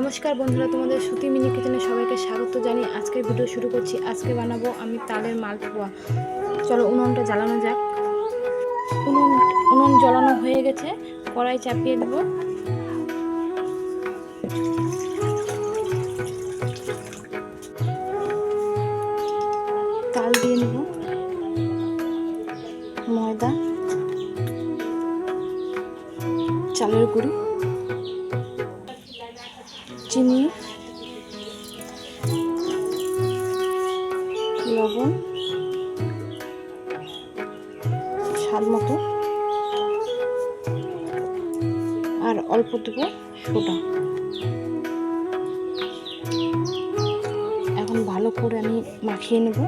নমস্কার বন্ধুরা, তোমাদের শ্রুতি মিনি কিচেনে সবাইকে স্বাগত জানিয়ে আজকের ভিডিও শুরু করছি। আজকে বানাবো আমি তালের মালপোয়া। চলো উনুনটা জ্বালানো যাক। উনুন জ্বালানো হয়ে গেছে, কড়াই চাপিয়ে দেব। তাল দিয়ে নেব, ময়দা, চালের গুঁড়ি, চিনি, লবণ, স্বাদ মতো, আর অল্প দেবো সোডা। এখন ভালো করে আমি মাখিয়ে নেব।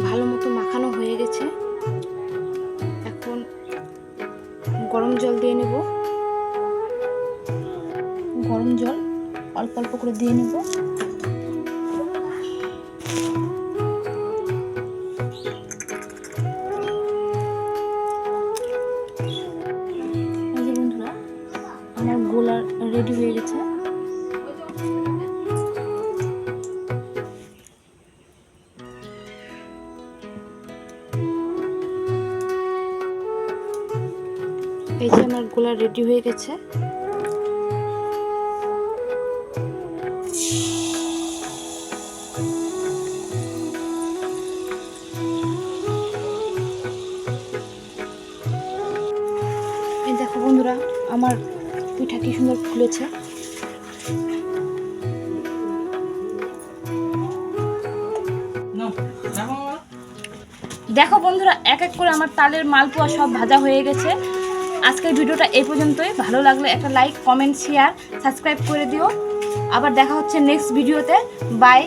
ভালো মতো মাখানো হয়ে গেছে। এখন গরম জল দিয়ে নেব। গরম জল অল্প অল্প করে দিয়ে নেব। এই যে বন্ধুরা, আমার গোলা রেডি হয়ে গেছে। এই যে আমার গোলা রেডি হয়ে গেছে। এই দেখো বন্ধুরা, আমার পিঠা কি সুন্দর ফুলেছে। দেখো বন্ধুরা, এক এক করে আমার তালের মালপোয়া সব ভাজা হয়ে গেছে। আজকের ভিডিওটা এই পর্যন্তই। ভালো লাগলে একটা লাইক, কমেন্ট, শেয়ার, সাবস্ক্রাইব করে দিও। আবার দেখা হচ্ছে নেক্সট ভিডিওতে। বাই।